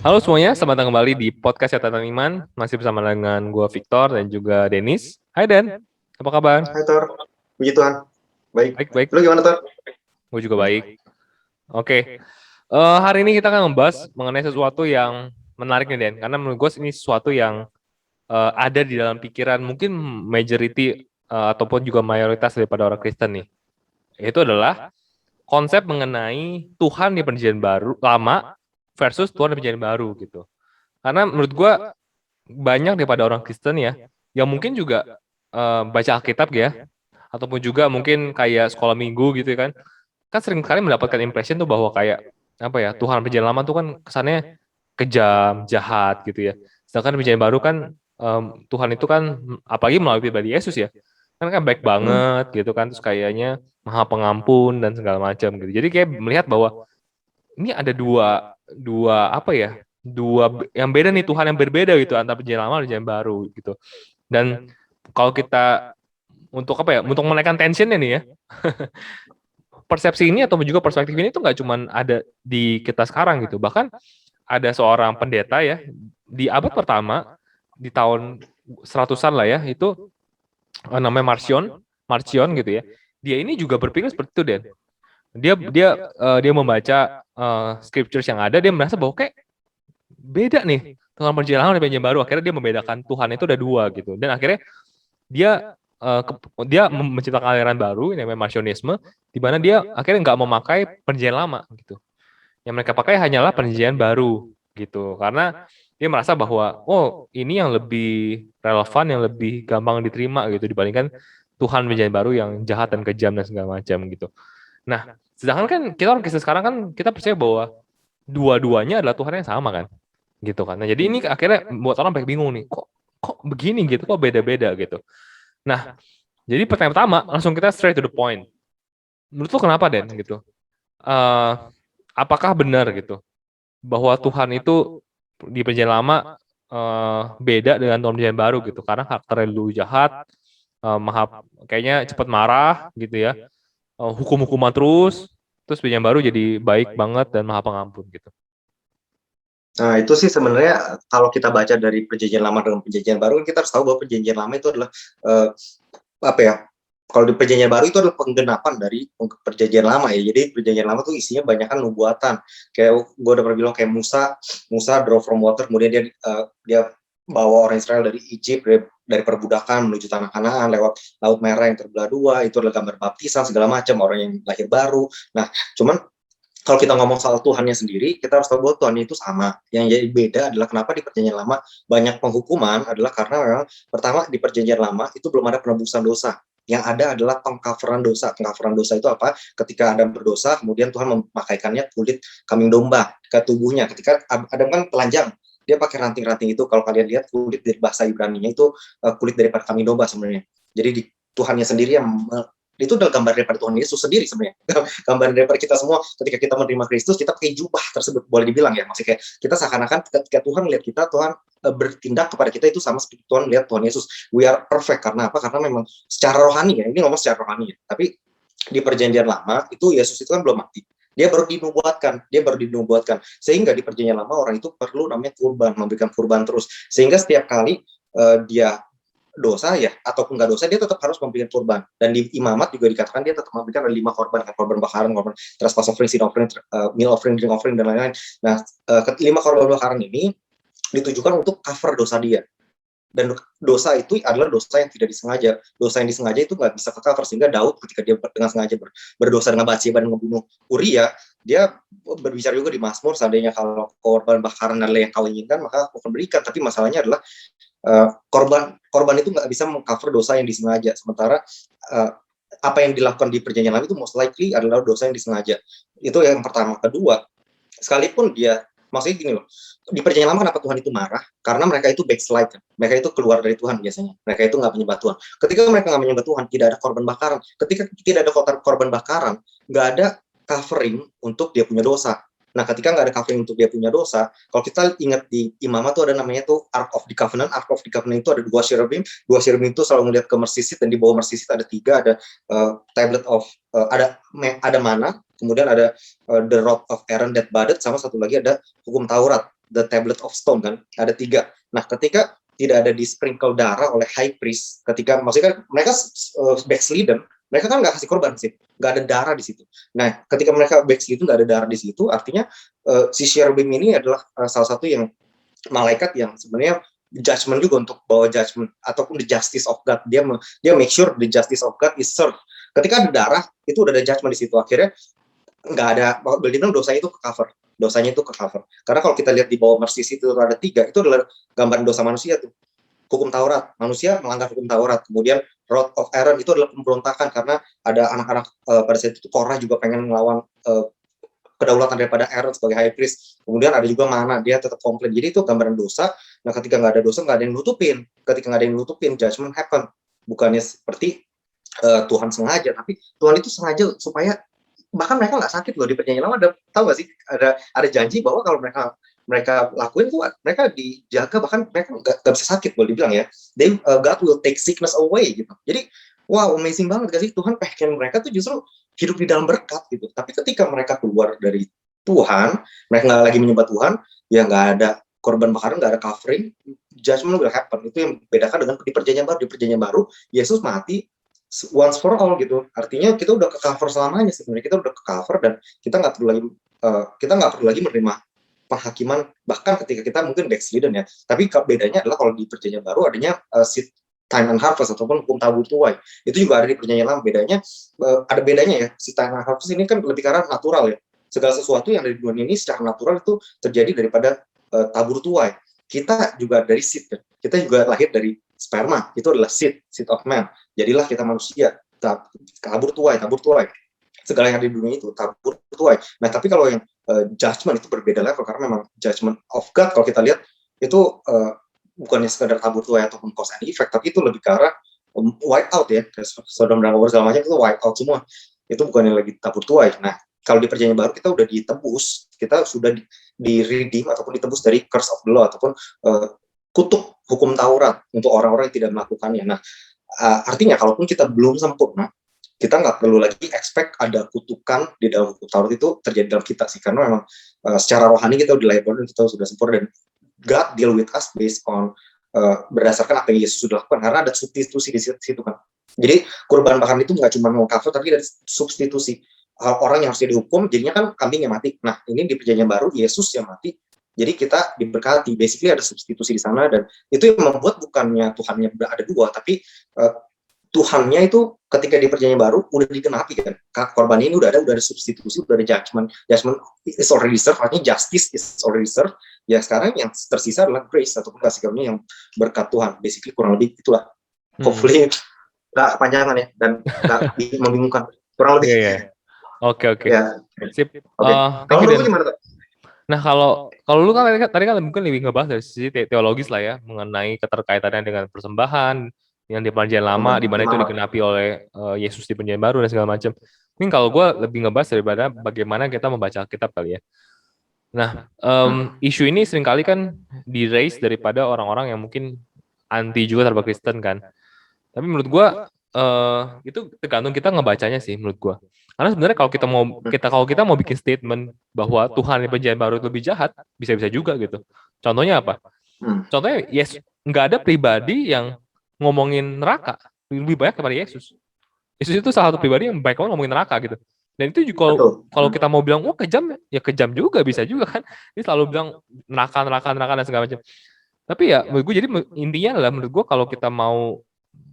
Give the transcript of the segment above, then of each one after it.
Halo semuanya, selamat datang kembali di podcast Catatan Iman. Masih bersama dengan gue Victor dan juga Denis. Hai Den, apa kabar? Hai Tor, puji Tuhan. Baik. Baik, baik. Lu gimana Tor? Gue juga baik. Oke, hari ini kita akan membahas mengenai sesuatu yang menarik nih Den. Karena menurut gue ini sesuatu yang ada di dalam pikiran mungkin majority ataupun juga mayoritas daripada orang Kristen nih. Itu adalah konsep mengenai Tuhan di Perjanjian Baru lama versus Tuhan di Perjanjian Baru gitu. Karena menurut gue banyak daripada orang Kristen ya, yang mungkin juga baca Alkitab ya, ataupun juga mungkin kayak sekolah minggu gitu kan sering kali mendapatkan impression tuh bahwa kayak apa ya, Tuhan Perjanjian Lama tuh kan kesannya kejam, jahat gitu ya. Sedangkan Perjanjian Baru kan Tuhan itu kan apalagi melalui pribadi Yesus ya, kan baik Hmm. banget gitu kan, terus kayaknya maha pengampun dan segala macam gitu. Jadi kayak melihat bahwa ini ada dua dua apa ya, yang beda nih, Tuhan yang berbeda gitu antara perjanjian lama dan perjanjian baru gitu. Dan kalau kita untuk apa ya, untuk menaikkan tensionnya nih ya, persepsi ini atau juga perspektif ini tuh nggak cuma ada di kita sekarang gitu, bahkan ada seorang pendeta ya di abad pertama, di tahun seratusan lah ya, itu namanya Marcion gitu ya. Dia ini juga berpikir seperti itu Den. Dia membaca scriptures yang ada, dia merasa bahwa kayak beda nih Tuhan perjanjian lama dan perjanjian baru. Akhirnya dia membedakan Tuhan itu ada dua gitu, dan akhirnya dia menciptakan aliran baru yang namanya Marcionisme, di mana dia akhirnya nggak memakai perjanjian lama gitu. Yang mereka pakai hanyalah perjanjian baru gitu, karena dia merasa bahwa oh ini yang lebih relevan, yang lebih gampang diterima gitu dibandingkan Tuhan perjanjian baru yang jahat dan kejam dan segala macam gitu. Nah, sedangkan kan kita orang Kristen sekarang kan kita percaya bahwa dua-duanya adalah Tuhan yang sama kan, gitu kan. Nah, jadi ini akhirnya buat orang banyak bingung nih, kok begini gitu, kok beda-beda gitu. Nah, jadi pertanyaan pertama langsung kita straight to the point. Menurut lo kenapa Den gitu? Eh, apakah benar gitu bahwa Tuhan itu di perjanjian lama beda dengan Tuhan perjanjian baru gitu? Karena karakternya dulu jahat, maha kayaknya cepat marah gitu ya, hukum-hukuman terus perjanjian baru jadi baik banget dan maha pengampun gitu. Nah, itu sih sebenarnya kalau kita baca dari perjanjian lama dengan perjanjian baru, kita harus tahu bahwa perjanjian lama itu adalah eh, apa ya? Kalau di perjanjian baru itu adalah penggenapan dari perjanjian lama ya. Jadi perjanjian lama tuh isinya banyak kan nubuatan. Kayak gue udah pernah bilang kayak Musa draw from water, kemudian dia bawa orang Israel dari Egypt, dari perbudakan menuju tanah Kanaan lewat Laut Merah yang terbelah dua. Itu adalah gambar baptisan segala macam, orang yang lahir baru. Nah, cuman kalau kita ngomong soal Tuhannya sendiri, kita harus tahu bahwa Tuhan itu sama. Yang jadi beda adalah kenapa di perjanjian lama banyak penghukuman adalah karena memang pertama di perjanjian lama itu belum ada penebusan dosa. Yang ada adalah pengcoveran dosa. Pengcoveran dosa itu apa? Ketika Adam berdosa, kemudian Tuhan memakaikannya kulit kambing domba ke tubuhnya. Ketika Adam kan telanjang, dia pakai ranting-ranting itu. Kalau kalian lihat kulit dari bahasa Ibrani-nya itu kulit daripada kambing domba sebenarnya. Jadi di Tuhannya sendiri yang itu adalah gambar daripada Tuhan Yesus sendiri sebenarnya. Gambar daripada kita semua ketika kita menerima Kristus, kita pakai jubah tersebut, boleh dibilang ya, maksudnya kayak kita seakan-akan ketika Tuhan melihat kita, Tuhan bertindak kepada kita itu sama seperti Tuhan lihat Tuhan Yesus. We are perfect. Karena apa? Karena memang secara rohani ya, ini ngomong secara rohani ya, tapi di perjanjian lama itu Yesus itu kan belum mati, dia baru dinubuatkan, sehingga di perjanjian lama orang itu perlu namanya kurban, memberikan kurban terus, sehingga setiap kali dia dosa ya ataupun nggak dosa, dia tetap harus memberikan kurban. Dan di imamat juga dikatakan dia tetap memberikan 5 korban, kan, korban bakaran, korban trespass offering, sin offering, meal offering, drink offering, dan lain-lain. Nah, 5 korban bakaran ini ditujukan untuk cover dosa dia. Dan dosa itu adalah dosa yang tidak disengaja. Dosa yang disengaja itu nggak bisa ke cover, sehingga Daud ketika dia dengan sengaja berdosa dengan Batsheba dan membunuh Uria, dia berbicara juga di Mazmur, seandainya kalau korban bakaran adalah yang kau inginkan, maka aku akan berikan. Tapi masalahnya adalah korban itu nggak bisa mengcover dosa yang disengaja. Sementara apa yang dilakukan di perjanjian lama itu most likely adalah dosa yang disengaja. Itu yang pertama. Kedua, sekalipun dia, maksudnya gini loh, di perjanjian lama kenapa Tuhan itu marah? Karena mereka itu backslide, mereka itu keluar dari Tuhan biasanya, mereka itu nggak menyembah Tuhan. Ketika mereka nggak menyembah Tuhan, tidak ada korban bakaran. Ketika tidak ada korban bakaran, nggak ada covering untuk dia punya dosa. Nah, ketika nggak ada covering untuk dia punya dosa, kalau kita ingat di imamat tuh ada namanya tuh Ark of the Covenant. Ark of the Covenant itu ada dua cherubim itu selalu melihat ke Mercy Seat, dan di bawah Mercy Seat ada 3, ada tablet of ada mana, kemudian ada the rod of Aaron that budded, sama satu lagi ada hukum Taurat. the tablet of stone kan, ada 3. Nah, ketika tidak ada di sprinkle darah oleh high priest, ketika maksudnya kan mereka backslidden, mereka kan nggak kasih korban sih, nggak ada darah di situ. Nah, ketika mereka backslidden nggak ada darah di situ, artinya si cherubim ini adalah salah satu yang malaikat yang sebenarnya judgment juga untuk bawa judgment ataupun the justice of God. Dia make sure the justice of God is served. Ketika ada darah, itu udah ada judgment di situ. Akhirnya nggak ada, bilang dosanya itu ke cover. Dosanya itu ke cover. Karena kalau kita lihat di bawah mercy itu ada 3, itu adalah gambaran dosa manusia tuh. Hukum Taurat, manusia melanggar hukum Taurat. Kemudian Rod of Aaron itu adalah pemberontakan karena ada anak-anak pada saat itu Korah juga pengen melawan kedaulatan daripada Aaron sebagai high priest. Kemudian ada juga Mana, dia tetap komplain. Jadi itu gambaran dosa. Nah, ketika nggak ada dosa, nggak ada yang nutupin. Ketika nggak ada yang nutupin, judgment happen. Bukannya seperti Tuhan sengaja, tapi Tuhan itu sengaja supaya bahkan mereka nggak sakit loh di perjanjian lama. Tahu nggak sih, ada janji bahwa kalau mereka lakuin tuh mereka dijaga, bahkan mereka nggak bisa sakit, boleh dibilang ya. God will take sickness away gitu. Jadi wow, amazing banget gak sih, Tuhan pengen mereka tuh justru hidup di dalam berkat gitu. Tapi ketika mereka keluar dari Tuhan, mereka nggak lagi menyembah Tuhan, ya nggak ada korban bakaran, nggak ada covering, judgment will happen. Itu yang membedakan dengan di perjanjian baru. Di perjanjian baru, Yesus mati once for all gitu. Artinya kita udah ke cover selamanya sebenarnya. Kita udah ke cover dan kita nggak perlu lagi menerima penghakiman bahkan ketika kita mungkin backslidden ya. Tapi bedanya adalah kalau di perjanjian baru adanya seed time and harvest ataupun hukum tabur tuai. Itu juga ada di perjanjian lama. Bedanya ada bedanya ya. Seed time and harvest ini kan lebih karena natural ya. Segala sesuatu yang ada di dunia ini secara natural itu terjadi daripada tabur tuai. Kita juga dari seed kan. Kita juga lahir dari sperma. Itu adalah seed of man. Jadilah kita manusia. Tabur tuai. Segala yang ada di dunia itu tabur tuai. Nah, tapi kalau yang judgment itu berbeda level karena memang judgment of God kalau kita lihat itu bukannya sekadar tabur tuai ataupun cause and effect, tapi itu lebih ke arah wipe out ya, Sodom dan Gomora segala macam itu wipe out semua. Itu bukannya lagi tabur tuai. Nah, kalau di perjanjian baru kita udah ditebus, kita sudah di redeem ataupun ditebus dari curse of the law ataupun kutuk hukum Taurat untuk orang-orang yang tidak melakukannya. Nah, artinya kalaupun kita belum sempurna, kita nggak perlu lagi expect ada kutukan di dalam hukum Taurat itu terjadi dalam kita sih, karena memang secara rohani kita udah lahir baru dan kita sudah sempurna, dan God deal with us based on berdasarkan apa yang Yesus sudah lakukan, karena ada substitusi di situ kan. Jadi kurban bakaran itu nggak cuma mengcover, tapi ada substitusi. Orang yang harusnya dihukum jadinya kan kambing yang mati. Nah, ini di perjanjian baru Yesus yang mati, jadi kita diberkati. Basically ada substitusi di sana, dan itu yang membuat bukannya Tuhannya ada 2, tapi Tuhannya itu ketika di perjanjian baru udah dikenapi kan. Korban ini udah ada substitusi, udah ada judgment is already served, artinya justice is already served. Ya sekarang yang tersisa adalah grace ataupun kasih karunia yang berkat Tuhan. Basically kurang lebih itulah. Hopefully nggak kepanjangan ya dan nggak membingungkan. Kurang lebih. Yeah. Oke. Ya. Sip. Okay. Kalau lu gimana tuh? Nah, kalau lu kan tadi kan mungkin lebih ngebahas dari sisi teologis lah ya, mengenai keterkaitannya dengan persembahan yang di perjanjian lama, di mana itu digenapi oleh Yesus di perjanjian baru dan segala macam. Mungkin kalau gue lebih ngebahas daripada bagaimana kita membaca Alkitab kali ya. Nah, isu ini seringkali kan di-raise daripada orang-orang yang mungkin anti juga terhadap Kristen kan. Tapi menurut gue itu tergantung kita ngebacanya sih menurut gue. Karena sebenarnya kalau kita mau bikin statement bahwa Tuhan di perjanjian baru lebih jahat, bisa-bisa juga gitu. Contohnya apa? Contohnya nggak ada pribadi yang ngomongin neraka lebih banyak daripada Yesus. Yesus itu salah satu pribadi yang baik banget ngomongin neraka gitu. Dan itu juga kalau kita mau bilang kejam, ya kejam juga, bisa juga kan. Ini selalu bilang neraka dan segala macam. Tapi ya menurut gue, jadi intinya adalah menurut gue kalau kita mau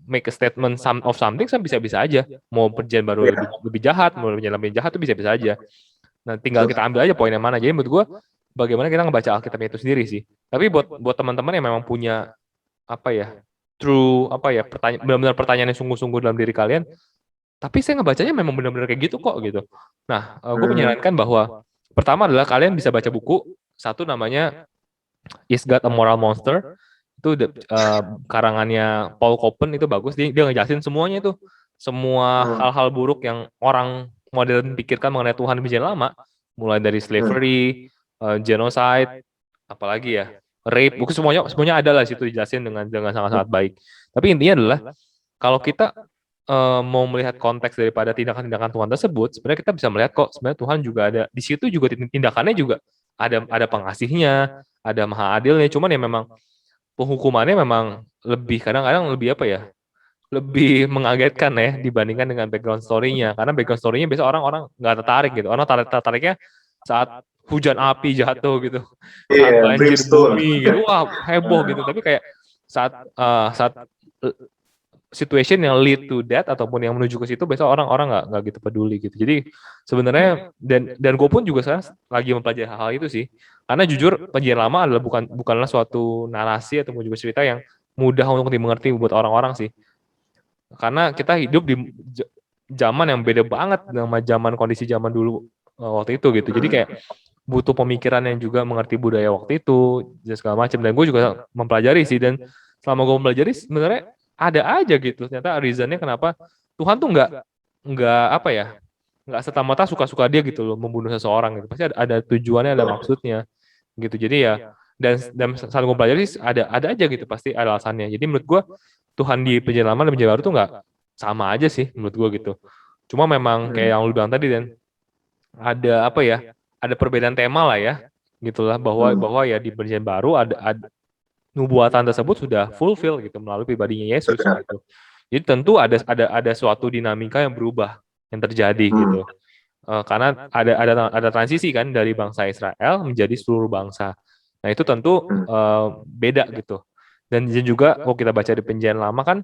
make a statement of something, bisa-bisa aja. Mau perjanjian baru lebih jahat, mau perjanjian lebih jahat itu bisa-bisa aja. Nah, tinggal kita ambil aja poin yang mana. Jadi menurut gue bagaimana kita ngebaca Alkitabnya itu sendiri sih. Tapi buat teman-teman yang memang punya benar-benar pertanyaan yang sungguh-sungguh dalam diri kalian, tapi saya ngebacanya memang benar-benar kayak gitu kok gitu. Nah, gue menyarankan bahwa pertama adalah kalian bisa baca buku, satu namanya Is God a Moral Monster? Itu karangannya Paul Coppen, itu bagus. Dia ngejelasin semuanya itu, semua hal-hal buruk yang orang modern pikirkan mengenai Tuhan di perjanjian lama, mulai dari slavery, genocide, apalagi ya, rape, buku semuanya ada lah situ dijelasin dengan sangat-sangat baik. Tapi intinya adalah kalau kita mau melihat konteks daripada tindakan-tindakan Tuhan tersebut, sebenarnya kita bisa melihat kok sebenarnya Tuhan juga ada di situ, juga tindakannya juga ada pengasihnya, ada maha adilnya, cuman ya memang penghukumannya memang lebih kadang-kadang lebih apa ya? Lebih mengagetkan ya dibandingkan dengan background story-nya. Karena background story-nya biasa orang-orang nggak tertarik gitu. Orang tertariknya saat hujan api jatuh gitu, saat Iya, banjir brimstone. bumi gitu, wah heboh gitu. Tapi kayak saat situation yang lead to that ataupun yang menuju ke situ, biasa orang-orang nggak gitu peduli gitu. Jadi sebenarnya dan gue pun juga sekarang lagi mempelajari hal-hal itu sih. Karena jujur perjanjian lama adalah bukanlah suatu narasi ataupun juga cerita yang mudah untuk dimengerti buat orang-orang sih. Karena kita hidup di zaman yang beda banget sama kondisi zaman dulu waktu itu gitu. Jadi kayak butuh pemikiran yang juga mengerti budaya waktu itu dan segala macam. Dan gue juga mempelajari sih, dan selama gue mempelajari sebenarnya ada aja gitu. Ternyata reasonnya kenapa Tuhan tuh nggak apa ya, nggak serta-merta suka-suka dia gitu loh membunuh seseorang gitu. Pasti ada tujuannya, ada maksudnya gitu. Jadi ya dan saat gue pelajari ada aja gitu, pasti ada alasannya. Jadi menurut gue Tuhan di perjanjian lama dan perjanjian baru tuh nggak sama aja sih menurut gue gitu. Cuma memang kayak yang lu bilang tadi, dan ada apa ya, ada perbedaan tema lah ya gitulah, bahwa ya di perjanjian baru ada nubuatan tersebut sudah fulfill gitu melalui pribadinya Yesus gitu. Jadi tentu ada suatu dinamika yang berubah yang terjadi gitu. Karena ada transisi kan dari bangsa Israel menjadi seluruh bangsa. Nah, itu tentu beda gitu. Dan juga kalau kita baca di perjanjian lama kan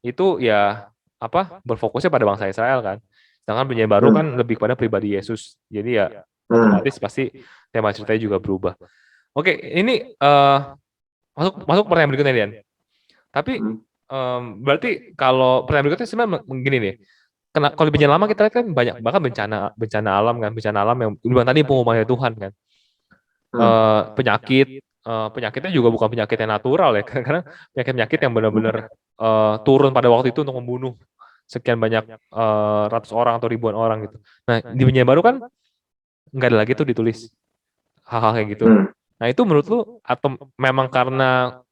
itu ya apa, berfokusnya pada bangsa Israel kan. Sedangkan perjanjian baru kan lebih pada pribadi Yesus. Jadi ya otomatis pasti tema ceritanya juga berubah. Oke, ini masuk pertanyaan berikutnya, Dian. Tapi berarti kalau pertanyaan berikutnya sebenarnya begini nih. Kalau di perjanjian lama kita lihat kan banyak bahkan bencana alam kan, bencana alam yang bilang tadi pengumuman dari Tuhan kan. Penyakitnya juga bukan penyakit yang natural ya, karena penyakit yang benar-benar turun pada waktu itu untuk membunuh sekian banyak ratus orang atau ribuan orang gitu. Nah, di perjanjian baru kan nggak ada lagi tuh ditulis hal-hal kayak gitu. Nah, itu menurut lu atau memang karena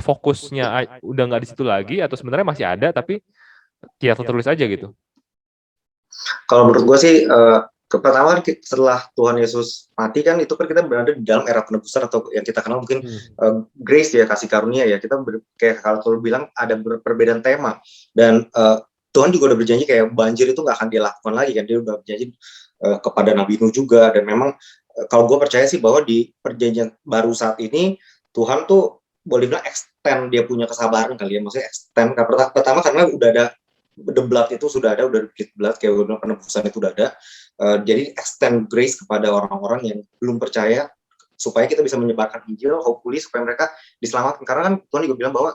fokusnya udah nggak di situ lagi, atau sebenarnya masih ada tapi tidak tertulis aja gitu? Kalau menurut gue sih, pertama kan setelah Tuhan Yesus mati kan, itu kan kita berada di dalam era penebusan atau yang kita kenal mungkin grace ya, kasih karunia ya. Kita kayak kalau lu bilang ada perbedaan tema, dan Tuhan juga udah berjanji kayak banjir itu nggak akan dia lakukan lagi kan. Dia udah berjanji kepada Nabi Nuh juga, dan memang kalau gue percaya sih bahwa di perjanjian baru saat ini Tuhan tuh boleh bilang extend dia punya kesabaran kali ya, maksudnya extend. Pertama karena udah ada the blood itu sudah ada, udah dikit blood kayak udah penebusan itu udah ada. Jadi extend grace kepada orang-orang yang belum percaya supaya kita bisa menyebarkan Injil, hopefully supaya mereka diselamatkan. Karena kan Tuhan juga bilang bahwa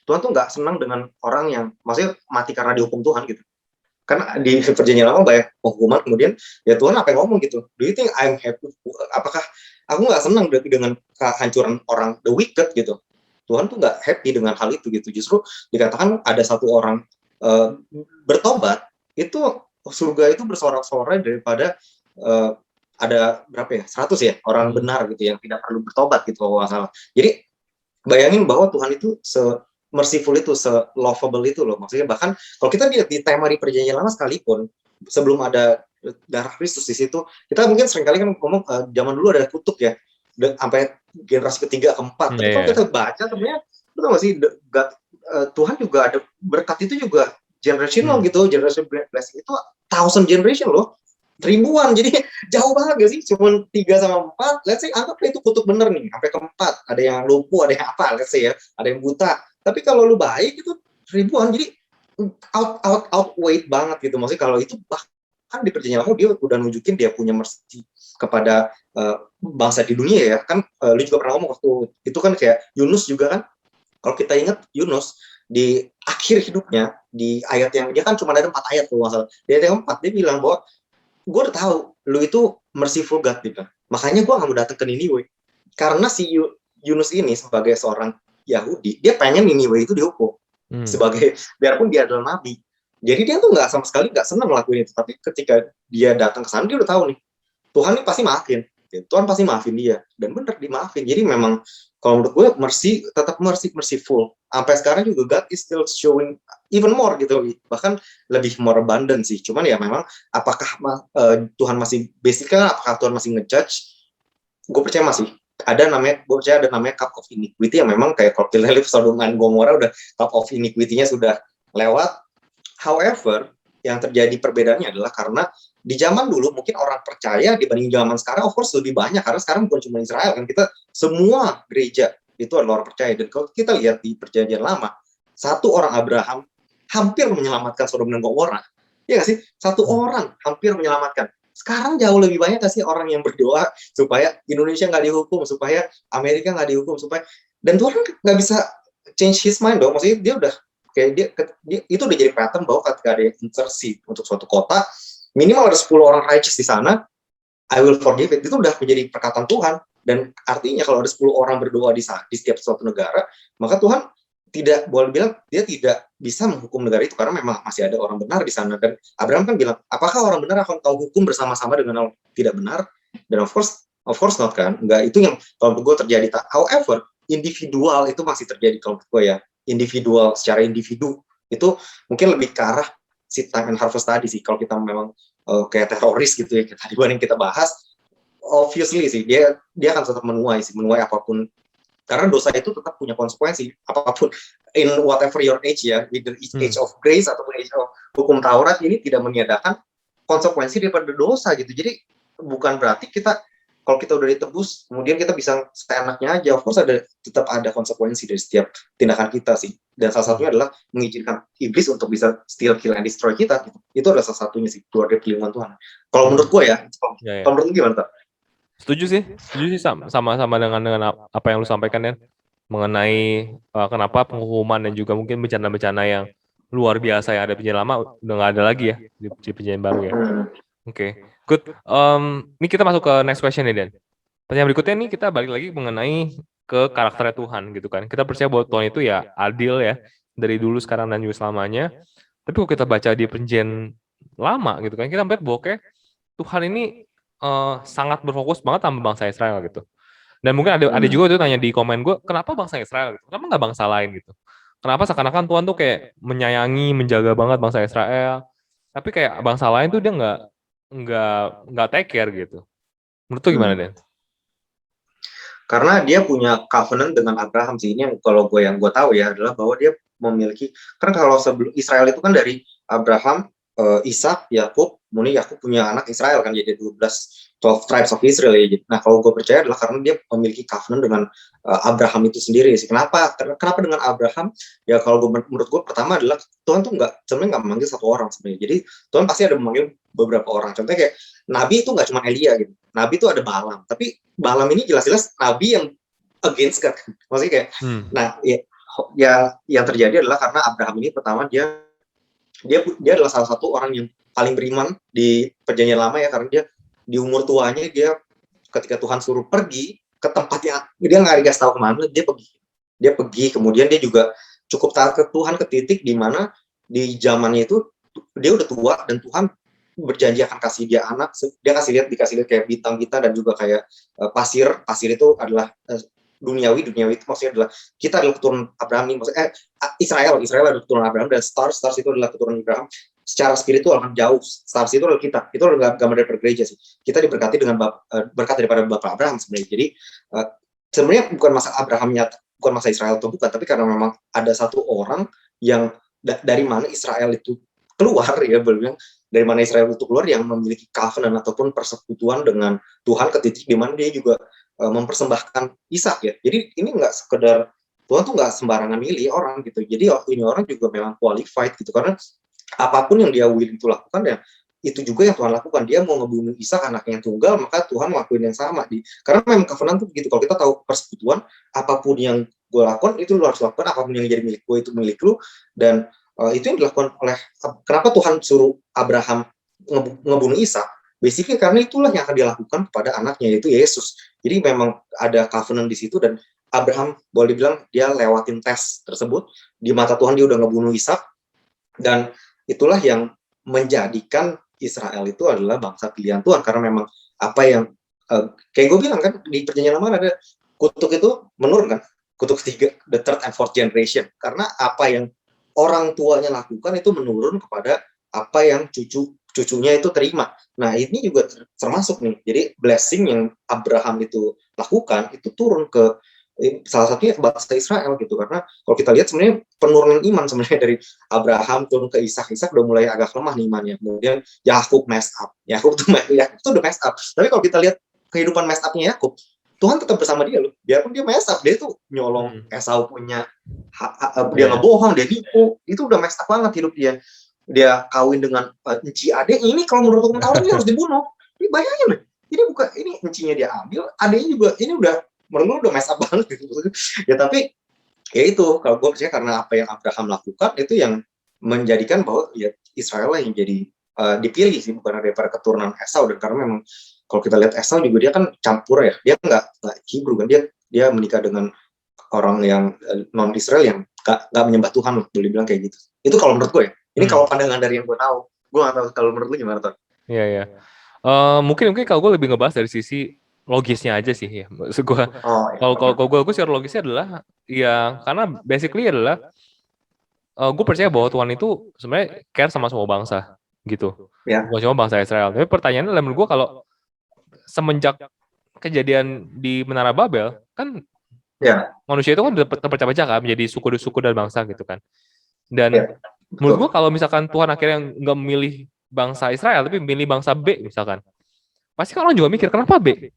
Tuhan tuh nggak senang dengan orang yang maksudnya mati karena dihukum Tuhan gitu. Karena di perjanjian lama banyak penghukuman, kemudian ya Tuhan apa yang ngomong gitu, do you think I'm happy, apakah aku nggak senang dengan kehancuran orang the wicked gitu. Tuhan tuh nggak happy dengan hal itu gitu. Justru dikatakan ada satu orang bertobat, itu surga itu bersorak-sorai daripada ada berapa ya, 100 ya orang benar gitu yang tidak perlu bertobat gitu kalau nggak salah. Jadi bayangin bahwa Tuhan itu merciful itu, lovable itu loh. Maksudnya bahkan kalau kita lihat di tema di perjanjian lama sekalipun, sebelum ada darah Kristus di situ, kita mungkin seringkali kan ngomong zaman dulu ada kutuk ya, sampai generasi ketiga keempat. Tapi kalau kita baca sebenarnya, lu tau gak sih, Tuhan juga ada berkat itu juga generational gitu, generation blessing itu 1000 generation loh, ribuan. Jadi jauh banget gak sih, cuma 3 sama 4, let's say anggap itu kutuk bener nih, sampai keempat ada yang lumpuh, ada yang apa, let's say ya, ada yang buta. Tapi kalau lu baik itu ribuan, jadi outweigh banget gitu. Maksudnya kalau itu bahkan di perjanjian lama dia udah nunjukin dia punya mercy kepada bangsa di dunia ya kan. Lu juga pernah ngomong waktu itu kan kayak Yunus juga kan, kalau kita ingat Yunus di akhir hidupnya, di ayat yang dia kan cuma ada 4 ayat tuh masalah, di ayat yang 4 dia bilang bahwa gue udah tahu lu itu merciful God gitu, makanya gue gak mau datang ke Niniwe. Karena si Yunus ini sebagai seorang Yahudi, dia pengen Niniwe itu dihukum sebagai, biarpun dia adalah nabi. Jadi dia tuh nggak sama sekali nggak senang ngelakuin itu. Tapi ketika dia datang ke sana, dia udah tahu nih Tuhan ini pasti maafin. Tuhan pasti maafin dia, dan bener dimaafin. Jadi memang kalau menurut gue mercy, tetap merciful. Sampai sekarang juga God is still showing even more gitu, bahkan lebih more abundant sih. Cuman ya memang apakah Tuhan masih basically, apakah Tuhan masih ngejudge? gue percaya masih gue percaya ada namanya cup of iniquity yang memang kayak kalau kita lihat Sodom dan Gomora udah cup of iniquity-nya sudah lewat. However, yang terjadi perbedaannya adalah karena di zaman dulu mungkin orang percaya dibanding zaman sekarang, of course lebih banyak karena sekarang bukan cuma Israel kan, kita semua gereja itu adalah orang percaya. Dan kalau kita lihat di perjanjian lama, satu orang Abraham hampir menyelamatkan Sodom dan Gomora. Ya nggak sih? Satu orang hampir menyelamatkan. Sekarang jauh lebih banyak sih orang yang berdoa supaya Indonesia nggak dihukum, supaya Amerika nggak dihukum, supaya, dan Tuhan nggak bisa change his mind dong. Maksudnya dia udah kayak dia itu udah jadi pattern bahwa ketika ada insersi untuk suatu kota, minimal ada 10 orang righteous di sana, I will forgive it. Itu udah menjadi perkataan Tuhan. Dan artinya kalau ada 10 orang berdoa di setiap suatu negara, maka Tuhan tidak boleh bilang dia tidak bisa menghukum negara itu karena memang masih ada orang benar di sana. Dan Abraham kan bilang, apakah orang benar akan tahu hukum bersama-sama dengan orang tidak benar? Dan of course not kan. Enggak, itu yang kalau menurut gue terjadi. However, individual itu masih terjadi kalau menurut gue ya. Individual, secara individu itu mungkin lebih ke arah si time and harvest tadi sih. Kalau kita memang kayak teroris gitu ya, tadi yang kita bahas, obviously sih dia akan tetap menuai apapun, karena dosa itu tetap punya konsekuensi apapun, in whatever your age ya, either age of grace ataupun age of hukum Taurat, ini tidak meniadakan konsekuensi daripada dosa gitu. Jadi bukan berarti kita kalau kita udah ditebus kemudian kita bisa seenaknya aja. Of course tetap ada konsekuensi dari setiap tindakan kita sih, dan salah satunya adalah mengizinkan iblis untuk bisa steal, kill, and destroy kita gitu. Itu adalah salah satunya sih, keluar dari pilihan Tuhan kalau menurut gue ya. Kalau menurut lu gimana tuh? Setuju sih sama dengan apa yang lu sampaikan ya, mengenai kenapa penghukuman dan juga mungkin bencana-bencana yang luar biasa yang ada di perjanjian lama udah nggak ada lagi ya di perjanjian baru ya. Oke, good. Ini kita masuk ke next question nih, Dan. Pertanyaan berikutnya nih kita balik lagi mengenai ke karakternya Tuhan gitu kan. Kita percaya bahwa Tuhan itu ya adil ya, dari dulu, sekarang, dan juga selamanya. Tapi kalau kita baca di perjanjian lama gitu kan, kita melihat bahwa kayak Tuhan ini sangat berfokus banget sama bangsa Israel gitu. Dan mungkin ada juga tuh nanya di komen gue, kenapa bangsa Israel gitu? Kenapa nggak bangsa lain gitu? Kenapa seakan-akan Tuhan tuh kayak menyayangi, menjaga banget bangsa Israel, tapi kayak bangsa lain tuh dia nggak take care gitu. Menurut tuh gimana, Den? Karena dia punya covenant dengan Abraham sih. Ini yang kalau yang gue tahu ya adalah bahwa dia memiliki, kan kalau sebelum Israel itu kan dari Abraham, Ishak, Yakub, kemudian Yakub punya anak Israel kan, jadi 12 tribes of Israel ya. Nah kalau gue percaya adalah karena dia memiliki covenant dengan Abraham itu sendiri sih. Kenapa dengan Abraham? Ya kalau menurut gue pertama adalah Tuhan tuh sebenarnya nggak memanggil satu orang sebenarnya. Jadi Tuhan pasti ada memanggil beberapa orang. Contohnya kayak Nabi itu nggak cuma Elia gitu. Nabi itu ada Balaam. Tapi Balaam ini jelas-jelas Nabi yang against God. Maksudnya kayak, nah ya yang terjadi adalah karena Abraham ini pertama dia adalah salah satu orang yang paling beriman di perjanjian lama ya, karena dia di umur tuanya dia ketika Tuhan suruh pergi ke tempat yang dia nggak dikasih tahu kemana, dia pergi kemudian dia juga cukup taat ke Tuhan ke titik di mana di zamannya itu dia udah tua dan Tuhan berjanji akan kasih dia anak, dia dikasih lihat kayak bintang-bintang dan juga kayak pasir itu adalah duniawi itu maksudnya adalah kita adalah keturunan Abraham ini, maksudnya Israel adalah keturunan Abraham, dan stars itu adalah keturunan Abraham. Secara spiritual kan jauh, stars itu adalah kita, itu adalah gambar dari gereja sih. Kita diberkati dengan berkat daripada Bapak Abraham sebenarnya. Jadi sebenarnya bukan masa Abrahamnya, bukan masa Israel atau bukan, tapi karena memang ada satu orang yang dari mana Israel itu keluar ya, bilang dari mana Israel itu keluar, yang memiliki covenant ataupun persekutuan dengan Tuhan ke titik di mana dia juga mempersembahkan Ishak ya. Jadi ini nggak sekedar, Tuhan tuh nggak sembarangan milih orang gitu. Jadi ini orang juga memang qualified gitu, karena apapun yang dia willing itu lakukan ya itu juga yang Tuhan lakukan. Dia mau ngebunuh Ishak anaknya yang tunggal, maka Tuhan ngelakuin yang sama. Karena memang covenant tuh begitu. Kalau kita tahu persekutuan, apapun yang gue lakukan itu lu harus lakukan, apapun yang jadi milik gue itu milik lu. Dan itu yang dilakukan oleh, kenapa Tuhan suruh Abraham ngebunuh Ishak? Basically karena itulah yang akan dilakukan kepada anaknya, yaitu Yesus. Jadi memang ada covenant di situ, dan Abraham boleh dibilang dia lewatin tes tersebut. Di mata Tuhan dia udah ngebunuh Ishak, dan itulah yang menjadikan Israel itu adalah bangsa pilihan Tuhan. Karena memang apa yang kayak gue bilang kan, di perjanjian lama ada kutuk itu menurun kan, kutuk ketiga, the third and fourth generation. Karena apa yang orang tuanya lakukan itu menurun kepada apa yang cucu cucunya itu terima. Nah, ini juga termasuk nih. Jadi blessing yang Abraham itu lakukan itu turun ke salah satunya ke bangsa Israel gitu, karena kalau kita lihat sebenarnya penurunan iman sebenarnya dari Abraham turun ke Ishak udah mulai agak lemah nih imannya. Kemudian Yakub mess up, Yakub tuh udah mess up. Tapi kalau kita lihat kehidupan mess upnya Yakub, Tuhan tetap bersama dia loh, biarpun dia mess up, dia tuh nyolong Esau punya dia ngebohong, dia nipu, itu udah mess up banget hidup dia kawin dengan enci adek ini, kalau menurut hukum Taurat dia harus dibunuh. Ini bayangin loh, ini bukan, ini encinya dia ambil, adeknya juga ini udah menurut udah mess up banget gitu. Ya tapi ya itu kalau gue percaya karena apa yang Abraham lakukan itu yang menjadikan bahwa ya Israel lah yang jadi dipilih sih, bukan daripada keturunan Esau. Dan karena memang kalau kita lihat Esau juga dia kan campur ya, dia nggak Hebrew kan, dia menikah dengan orang yang non Israel yang nggak menyembah Tuhan loh, boleh bilang kayak gitu. Itu kalau menurut gue ya. Ini kalau pandangan dari yang gue tahu, gue nggak tahu kalau menurut lu gimana tuh? Iya. Mungkin kalau gue lebih ngebahas dari sisi logisnya aja sih ya. Maksud gue, kalau gue secara logisnya adalah ya karena basically adalah gue percaya bahwa Tuhan itu sebenarnya care sama semua bangsa gitu. Ya. Bukan cuma bangsa Israel. Tapi pertanyaannya adalah menurut gue kalau semenjak kejadian di Menara Babel kan Ya. manusia itu kan terpecah-pecah kan menjadi suku-suku dan bangsa gitu kan. Dan menurut gue kalau misalkan Tuhan akhirnya nggak memilih bangsa Israel tapi memilih bangsa B misalkan, pasti kan orang juga mikir kenapa B?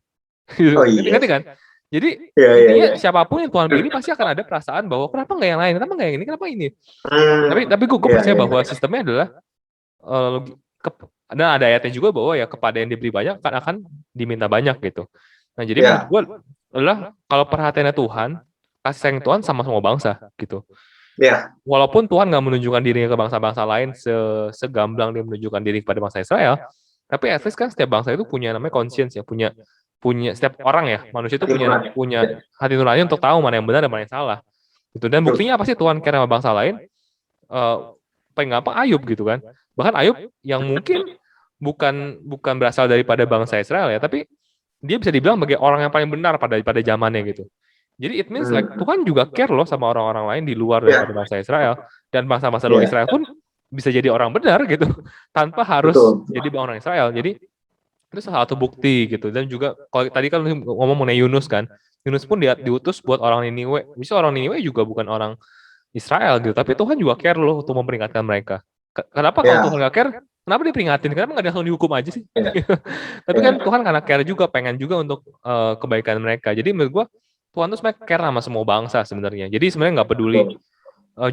Oh iya. Ngerti kan? Jadi intinya siapapun yang Tuhan pilih pasti akan ada perasaan bahwa kenapa nggak yang lain, kenapa nggak yang ini, kenapa ini. Tapi gue percaya bahwa sistemnya adalah dan ada ayatnya juga bahwa ya kepada yang diberi banyak akan diminta banyak gitu. Nah jadi menurut gue adalah kalau perhatiannya Tuhan, kasih sayang Tuhan sama semua bangsa gitu. Walaupun Tuhan nggak menunjukkan dirinya ke bangsa-bangsa lain segamblang dia menunjukkan diri kepada bangsa Israel, tapi at least kan setiap bangsa itu punya namanya conscience ya, punya setiap orang ya, manusia itu punya hati nurani untuk tahu mana yang benar dan mana yang salah. Gitu. Dan buktinya apa sih Tuhan care sama bangsa lain? Paling gampang Ayub gitu kan. Bahkan Ayub yang mungkin bukan berasal daripada bangsa Israel ya, tapi dia bisa dibilang sebagai orang yang paling benar pada zamannya gitu. Jadi it means like Tuhan juga care loh sama orang-orang lain di luar daripada bangsa Israel, dan bangsa-bangsa luar Israel pun bisa jadi orang benar gitu tanpa harus jadi orang Israel. Jadi itu salah satu bukti gitu. Dan juga kalau tadi kan ngomong mengenai Yunus kan, Yunus pun dia diutus buat orang Niniwe. Bisa orang Niniwe juga bukan orang Israel gitu, tapi Tuhan juga care loh untuk memperingatkan mereka. Kenapa kalau Tuhan nggak care? Kenapa diperingatin? Kenapa nggak langsung dihukum aja sih? Tapi kan Tuhan karena care juga, pengen juga untuk kebaikan mereka. Jadi menurut gua Tuhan tuh sebenarnya care sama semua bangsa sebenarnya. Jadi sebenarnya nggak peduli.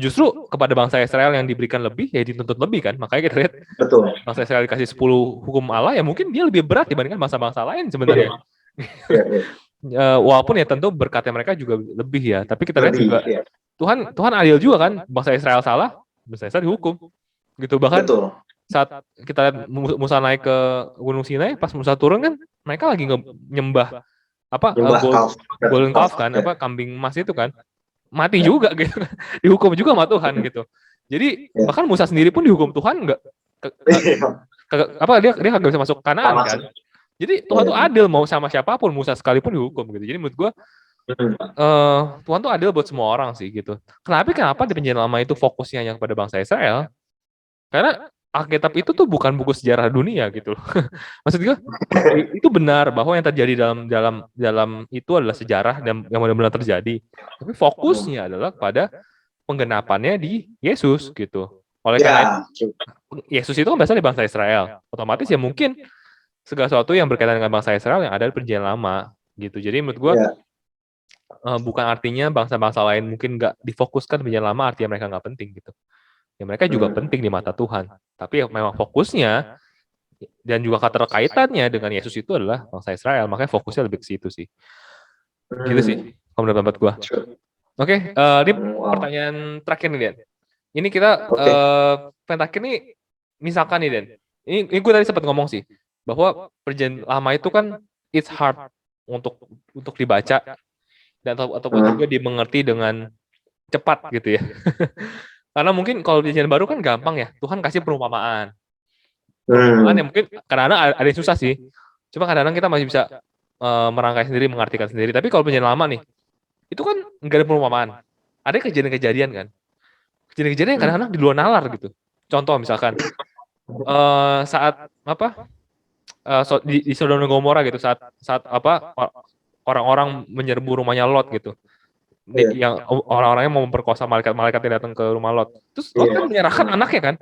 Justru kepada bangsa Israel yang diberikan lebih, ya dituntut lebih kan. Makanya kita lihat bangsa Israel dikasih 10 hukum Allah, ya mungkin dia lebih berat dibandingkan bangsa-bangsa lain sebenarnya. Walaupun ya tentu berkatnya mereka juga lebih ya. Tapi kita lihat juga Tuhan adil juga kan. Bangsa Israel salah, bangsa Israel dihukum. Gitu. Bahkan saat kita lihat Musa naik ke Gunung Sinai, pas Musa turun kan mereka lagi nyembah golden calf kan, kambing emas itu kan, mati juga gitu, dihukum juga sama Tuhan gitu. Jadi bahkan Musa sendiri pun dihukum Tuhan dia kagak bisa masuk Kanaan kan. Jadi Tuhan tuh adil mau sama siapapun, Musa sekalipun dihukum gitu. Jadi menurut gue Tuhan tuh adil buat semua orang sih gitu. Kenapa di Perjanjian Lama itu fokusnya hanya kepada bangsa Israel? Karena Alkitab itu tuh bukan buku sejarah dunia gitu loh. Maksud gue itu benar bahwa yang terjadi dalam itu adalah sejarah dan yang benar-benar terjadi. Tapi fokusnya adalah pada penggenapannya di Yesus gitu. Oleh karena itu Yesus itu kan berasal dari bangsa Israel. Otomatis ya mungkin segala sesuatu yang berkaitan dengan bangsa Israel yang ada di Perjanjian Lama gitu. Jadi menurut gue bukan artinya bangsa-bangsa lain mungkin nggak difokuskan Perjanjian Lama artinya mereka nggak penting gitu. Ya mereka juga penting di mata Tuhan. Tapi memang fokusnya dan juga keterkaitannya dengan Yesus itu adalah bangsa Israel. Makanya fokusnya lebih ke situ sih. Gitu sih, kalau menurut pendapat gue. Oke, ini pertanyaan terakhir nih, Den. Ini kita terakhir nih, misalkan nih, Den. Ini gue tadi sempat ngomong sih, bahwa Perjanjian Lama itu kan it's hard untuk dibaca dan ataupun juga dimengerti dengan cepat gitu ya. Karena mungkin kalau Perjanjian Baru kan gampang ya, Tuhan kasih perumpamaan. Perumpamaan yang mungkin kadang-kadang ada yang susah sih. Cuma kadang-kadang kita masih bisa merangkai sendiri, mengartikan sendiri. Tapi kalau Perjanjian Lama nih, itu kan nggak ada perumpamaan. Ada kejadian-kejadian kan. Kejadian-kejadian yang kadang-kadang di luar nalar gitu. Contoh misalkan, saat apa di Sodom dan Gomora gitu, saat apa orang-orang menyerbu rumahnya Lot gitu. Iya. Yang orang-orangnya mau memperkosa malaikat-malaikat yang datang ke rumah Lot. Terus Lot kan Iya. menyerahkan anaknya kan,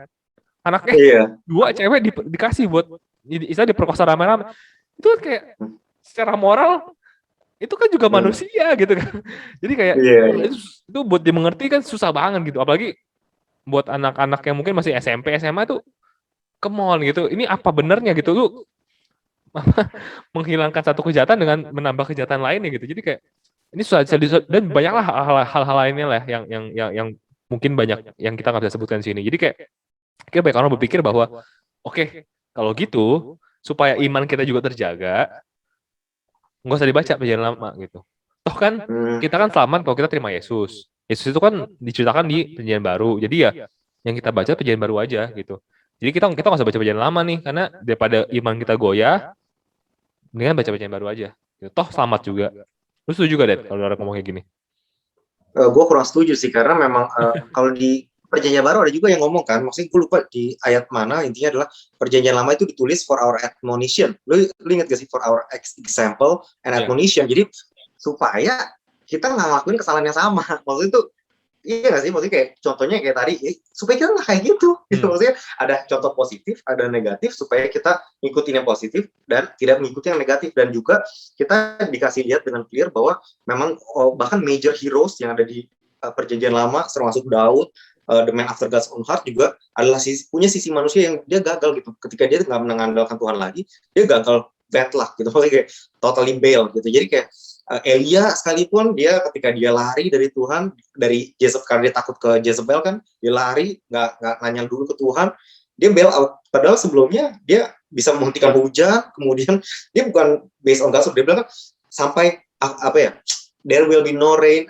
anaknya Iya. 2 cewek dikasih buat istilah diperkosa rame-rame. Itu kan kayak secara moral itu kan juga manusia gitu kan. Jadi kayak Iya. Iya. itu buat dimengerti kan susah banget gitu. Apalagi buat anak-anak yang mungkin masih SMP, SMA tuh come on gitu. Ini apa benernya gitu lu menghilangkan satu kejahatan dengan menambah kejahatan lainnya gitu. Jadi kayak ini susah dan banyaklah hal-hal lainnya lah yang mungkin banyak yang kita nggak bisa sebutkan di sini. Jadi kayak banyak orang berpikir bahwa oke, kalau gitu supaya iman kita juga terjaga, nggak usah dibaca perjanjian lama gitu. Toh kan kita kan selamat kalau kita terima Yesus. Yesus itu kan diceritakan di perjanjian baru. Jadi ya yang kita baca perjanjian baru aja gitu. Jadi kita nggak usah baca perjanjian lama nih, karena daripada iman kita goyah, mendingan baca perjanjian baru aja. Gitu. Toh selamat juga. Lu setuju juga, Det, kalau orang ngomong kayak gini? Gue kurang setuju sih, karena memang kalau di perjanjian baru ada juga yang ngomong kan, maksudnya gue lupa di ayat mana, intinya adalah perjanjian lama itu ditulis for our admonition. Lu inget gak sih, for our example and admonition. Jadi supaya kita nggak ngelakuin kesalahan yang sama. Maksudnya itu iya nggak sih, maksudnya kayak contohnya kayak tadi, supaya kita nggak kayak gitu. Maksudnya ada contoh positif, ada negatif, supaya kita ngikutin yang positif dan tidak mengikuti yang negatif. Dan juga kita dikasih lihat dengan clear bahwa memang bahkan major heroes yang ada di perjanjian lama, termasuk Daud, the man after God's own heart, juga adalah punya sisi manusia yang dia gagal gitu. Ketika dia nggak mengandalkan Tuhan lagi, dia gagal bad luck gitu, maksudnya kayak totally bail gitu. Jadi kayak Elia sekalipun dia ketika dia lari dari Tuhan, dari Jezebel, karena dia takut ke Jezebel kan, dia lari nggak nanya dulu ke Tuhan, dia bail out. Padahal sebelumnya dia bisa menghentikan hujan, kemudian dia bukan based on gospel, dia bilang kan sampai apa ya, there will be no rain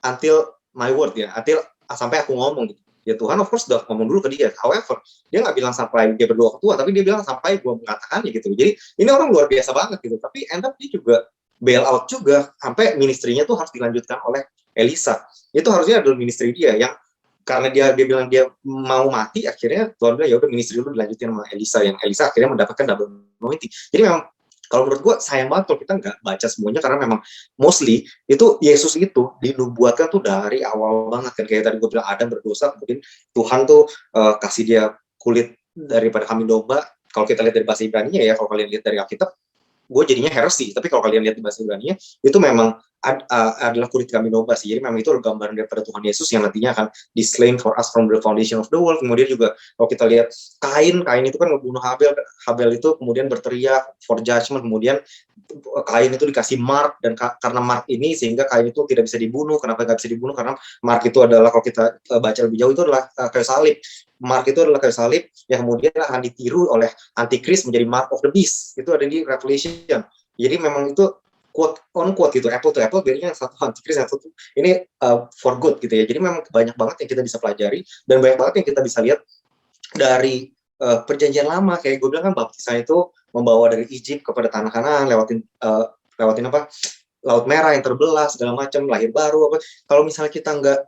until my word ya, until sampai aku ngomong gitu. Ya Tuhan of course udah ngomong dulu ke dia. However, dia nggak bilang sampai dia berdoa ke Tuhan, tapi dia bilang sampai gue mengatakannya gitu. Jadi ini orang luar biasa banget gitu. Tapi end up dia juga bail out juga, sampai ministrinya tuh harus dilanjutkan oleh Elisa. Itu harusnya adalah ministri dia yang karena dia bilang dia mau mati, akhirnya Tuhan bilang ya udah ministri lu dilanjutin sama Elisa, yang Elisa akhirnya mendapatkan double anointing. Jadi memang kalau menurut gue sayang banget kalau kita nggak baca semuanya, karena memang mostly itu Yesus itu dinubuatkan tuh dari awal banget kan, kayak tadi gue bilang Adam berdosa, kemudian Tuhan tuh kasih dia kulit daripada kambing domba. Kalau kita lihat dari bahasa Ibrani ya, kalau kalian lihat dari Alkitab, gue jadinya heresy, tapi kalau kalian lihat di bahasa Ibrani itu memang adalah kulit kambing domba sih. Jadi memang itu gambaran daripada Tuhan Yesus yang nantinya akan slain for us from the foundation of the world. Kemudian juga kalau kita lihat Kain itu kan ngebunuh Habel itu kemudian berteriak for judgment, kemudian Kain itu dikasih mark, dan karena mark ini sehingga Kain itu tidak bisa dibunuh. Kenapa nggak bisa dibunuh? Karena mark itu adalah, kalau kita baca lebih jauh, itu adalah kayu salib. Mark itu adalah kayu salib yang kemudian akan ditiru oleh Antikris menjadi mark of the beast. Itu ada di Revelation. Jadi memang itu quote on quote gitu, apple to apple, bedanya yang satu Antikris, yang satu ini for good gitu ya. Jadi memang banyak banget yang kita bisa pelajari, dan banyak banget yang kita bisa lihat dari perjanjian lama. Kayak gue bilang kan, baptisan itu membawa dari Egypt kepada tanah Kanaan, lewatin apa, Laut Merah yang terbelah segala macam, lahir baru apa. Kalau misalnya kita nggak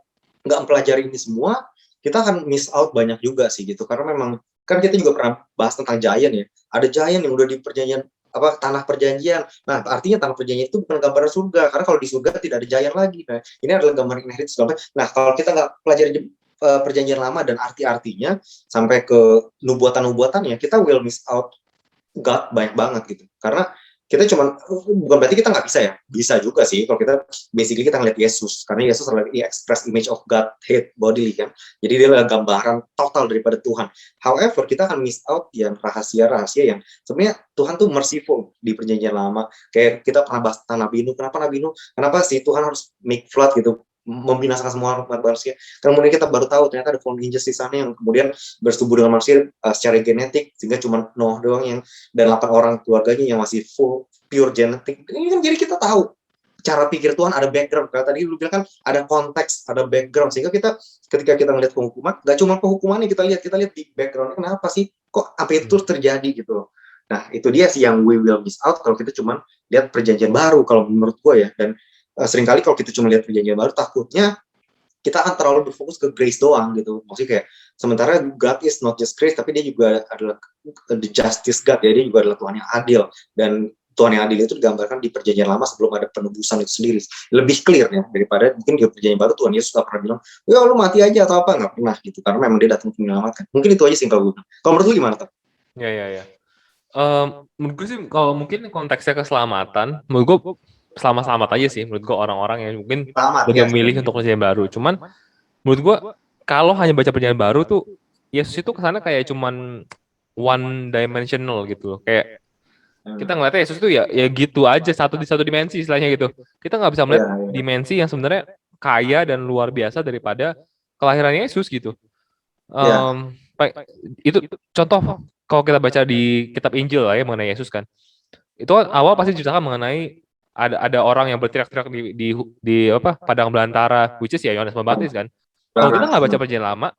mempelajari ini semua, kita akan miss out banyak juga sih gitu. Karena memang kan kita juga pernah bahas tentang giant ya, ada giant yang udah di perjanjian apa, tanah perjanjian. Nah, artinya tanah perjanjian itu bukan gambaran surga, karena kalau di surga tidak ada giant lagi. Nah, ini adalah gambaran inheritance segala macam. Nah, kalau kita nggak pelajari perjanjian lama dan arti-artinya sampai ke nubuatan-nubuatannya, kita will miss out God banyak banget gitu. Karena kita bukan berarti kita nggak bisa ya, bisa juga sih kalau kita basically kita ngeliat Yesus, karena Yesus adalah express image of God head bodily kan, jadi dia adalah gambaran total daripada Tuhan. However, kita akan miss out yang rahasia-rahasia yang sebenarnya Tuhan tuh merciful di perjanjian lama. Kayak kita pernah bahas tentang Nabi Nuh, kenapa sih Tuhan harus make flood gitu, membinasakan semua umat manusia. Kemudian kita baru tahu ternyata ada fallen angels di sana yang kemudian bersetubuh dengan manusia secara genetik, sehingga cuma Noah doang yang, dan 8 orang keluarganya yang masih full pure genetik. Ini kan jadi kita tahu cara pikir Tuhan, ada background. Karena tadi lu bilang kan ada konteks, ada background, sehingga kita ketika kita melihat penghukuman, nggak cuma penghukumannya kita lihat di background, kenapa sih kok apa itu terjadi gitu. Nah, itu dia sih yang we will miss out kalau kita cuma lihat perjanjian baru, kalau menurut gue ya. Dan seringkali kalau kita cuma lihat perjanjian baru, takutnya kita akan terlalu berfokus ke grace doang gitu. Maksudnya kayak sementara God is not just grace, tapi dia juga adalah the justice God, ya, dia juga adalah Tuhan yang adil, dan Tuhan yang adil itu digambarkan di perjanjian lama sebelum ada penebusan itu sendiri. Lebih clear ya daripada mungkin di perjanjian baru Tuhan Yesus gak pernah bilang, ya lu mati aja atau apa, nggak pernah gitu, karena memang dia datang untuk menyelamatkan. Mungkin itu aja sih kalau gue bilang. Kalau menurut lu gimana tuh? Ya. Menurut gue sih kalau mungkin konteksnya keselamatan, menurut gue selamat-selamat aja sih. Menurut gue orang-orang yang mungkin Selamat udah ya. memilih untuk perjanjian baru. Cuman menurut gue kalau hanya baca perjanjian baru tuh Yesus itu kesana kayak cuman one dimensional gitu loh. Kayak kita ngeliatnya Yesus itu ya gitu aja, satu dimensi istilahnya gitu. Kita nggak bisa melihat dimensi yang sebenarnya kaya dan luar biasa daripada kelahiran Yesus gitu. Itu contoh kalau kita baca di kitab Injil lah ya mengenai Yesus kan. Itu kan awal pasti diceritakan mengenai ada orang yang berteriak-teriak di apa padang belantara, which is ya Yohanes Pembaptis kan. Kalau kita nggak baca perjanjian lama,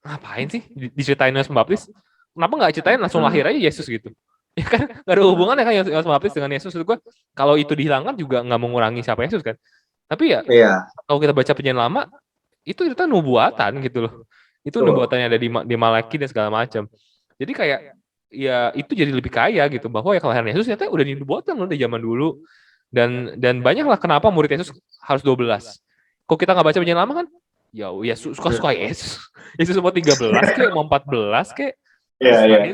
ngapain sih diceritain Yohanes Pembaptis? Kenapa nggak ceritain langsung lahir aja Yesus gitu? Ya kan nggak ada hubungannya kan Yohanes Pembaptis dengan Yesus. Itu kalau itu dihilangkan juga nggak mengurangi siapa Yesus kan. Tapi ya kalau kita baca perjanjian lama, itu ternyata nubuatan gitu loh. Itu nubuatan yang ada di Malaki dan segala macam. Jadi kayak ya itu jadi lebih kaya gitu bahwa ya kelahiran Yesus ternyata udah dinubuatkan loh dari zaman dulu. Dan banyaklah kenapa murid Yesus harus 12. Kok kita nggak baca perjanjian lama kan? Ya suka-suka Yesus. Yesus mau 13 kayak mau 14 kayak.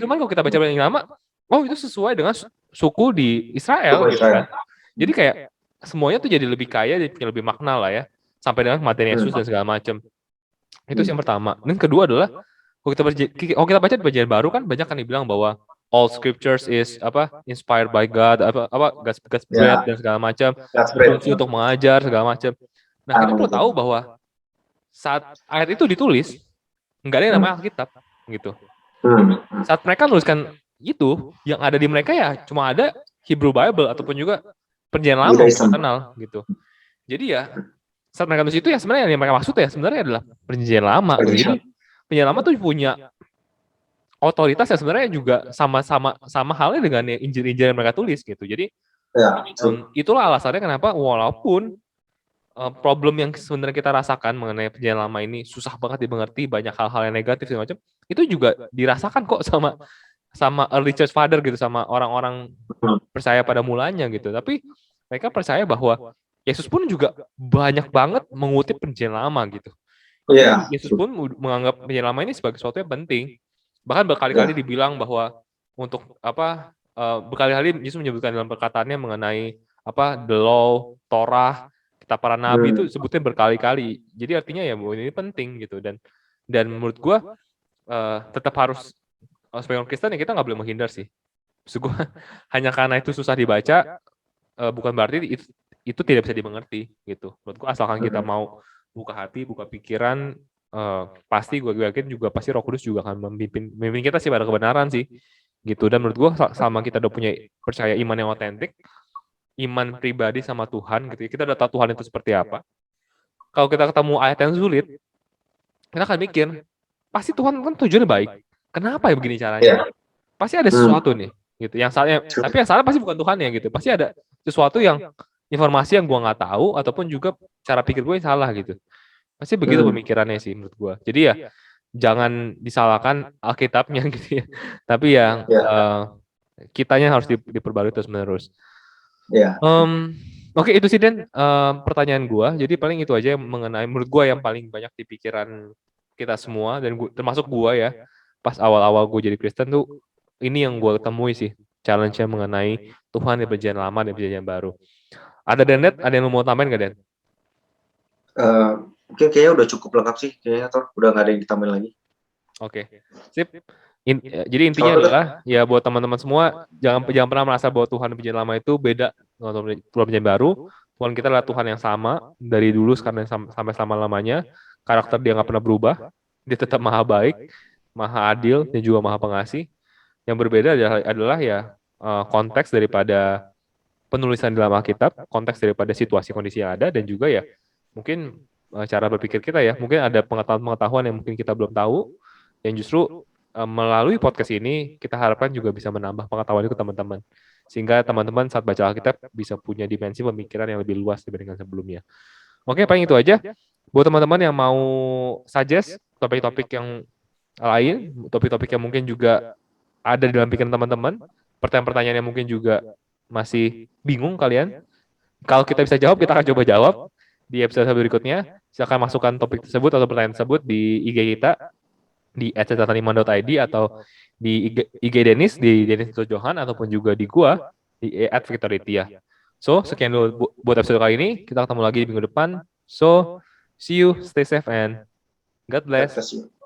Cuman kalau kita baca perjanjian lama, oh itu sesuai dengan suku di Israel gitu kan. Jadi kayak semuanya tuh jadi lebih kaya, jadi lebih makna lah ya. Sampai dengan kematian Yesus dan segala macam. Itu yang pertama. Dan kedua adalah kalau kita baca di perjanjian baru kan banyak kan dibilang bahwa all scriptures is inspired by God, God's breath dan segala macam, berfungsi untuk mengajar segala macam. Nah, kita perlu tahu bahwa saat ayat itu ditulis nggak ada yang namanya Alkitab gitu. Saat mereka nuliskan itu, yang ada di mereka ya cuma ada Hebrew Bible ataupun juga perjanjian lama yang kita kenal gitu. Jadi ya saat mereka nulis itu ya sebenarnya yang mereka maksud ya sebenarnya adalah perjanjian lama gitu. Jadi perjanjian lama tuh punya otoritas yang sebenarnya juga sama halnya dengan Injil-Injil yang mereka tulis gitu. Jadi itulah alasannya kenapa walaupun problem yang sebenarnya kita rasakan mengenai perjanjian lama ini susah banget dimengerti, banyak hal-hal yang negatif segala macam, itu juga dirasakan kok sama early church father gitu, sama orang-orang percaya pada mulanya gitu. Tapi mereka percaya bahwa Yesus pun juga banyak banget mengutip perjanjian lama gitu. Yesus pun menganggap perjanjian lama ini sebagai sesuatu yang penting. Bahkan berkali-kali dibilang bahwa untuk berkali-kali Yesus menyebutkan dalam perkataannya mengenai the law, Torah, kitab para nabi itu sebutnya berkali-kali. Jadi artinya ya bahwa ini penting gitu, dan menurut gue tetap harus sebagai orang Kristen ya kita nggak boleh menghindar sih. Maksud gue hanya karena itu susah dibaca bukan berarti itu tidak bisa dimengerti gitu. Menurut gue asalkan kita mau buka hati, buka pikiran, pasti gue yakin juga pasti Roh Kudus juga akan memimpin kita sih pada kebenaran sih gitu. Dan menurut gue sama kita udah punya percaya iman yang otentik, iman pribadi sama Tuhan gitu, kita udah tahu Tuhan itu seperti apa. Kalau kita ketemu ayat yang sulit, kita akan mikir pasti Tuhan kan tujuannya baik, kenapa ya begini caranya? Pasti ada sesuatu nih gitu. Tapi yang salah pasti bukan Tuhan ya gitu, pasti ada sesuatu yang informasi yang gue nggak tahu ataupun juga cara pikir gue yang salah gitu. Pasti begitu pemikirannya sih menurut gue. Jadi ya jangan disalahkan Alkitabnya gitu ya. Tapi ya kitanya harus diperbarui terus-menerus. Oke, itu sih Den pertanyaan gue. Jadi paling itu aja yang mengenai menurut gue yang paling banyak di pikiran kita semua dan termasuk gue ya. Pas awal-awal gue jadi Kristen tuh ini yang gue temui sih challenge-nya mengenai Tuhan di perjanjian lama dan perjanjian baru. Ada yang mau tambahin nggak Den? Mungkin kayaknya udah cukup lengkap sih kayaknya, atau udah nggak ada yang ditambahin lagi. Oke, sip. Jadi intinya adalah ya buat teman-teman semua jangan pernah merasa bahwa Tuhan perjanjian lama itu beda dengan Tuhan perjanjian baru. Tuhan kita adalah Tuhan yang sama dari dulu sekarang sampai selama-lamanya. Karakter dia nggak pernah berubah. Dia tetap maha baik, maha adil, dan juga maha pengasih. Yang berbeda adalah ya konteks daripada penulisan dalam Alkitab, konteks daripada situasi kondisi yang ada, dan juga ya mungkin cara berpikir kita ya. Mungkin ada pengetahuan yang mungkin kita belum tahu, yang justru melalui podcast ini kita harapkan juga bisa menambah pengetahuan itu ke teman-teman. Sehingga teman-teman saat baca Alkitab bisa punya dimensi pemikiran yang lebih luas dibandingkan sebelumnya. Oke, paling itu aja. Buat teman-teman yang mau suggest topik-topik yang lain, topik-topik yang mungkin juga ada di dalam pikiran teman-teman, pertanyaan-pertanyaan yang mungkin juga masih bingung kalian, kalau kita bisa jawab, kita akan coba jawab di episode berikutnya. Silakan masukkan topik tersebut atau pertanyaan tersebut di IG kita di @catatan5.id atau di IG Denis di Denis Johan ataupun juga di gua di @victoritia. So, sekian dulu buat episode kali ini. Kita ketemu lagi di minggu depan. So, see you, stay safe, and God God bless. bless you.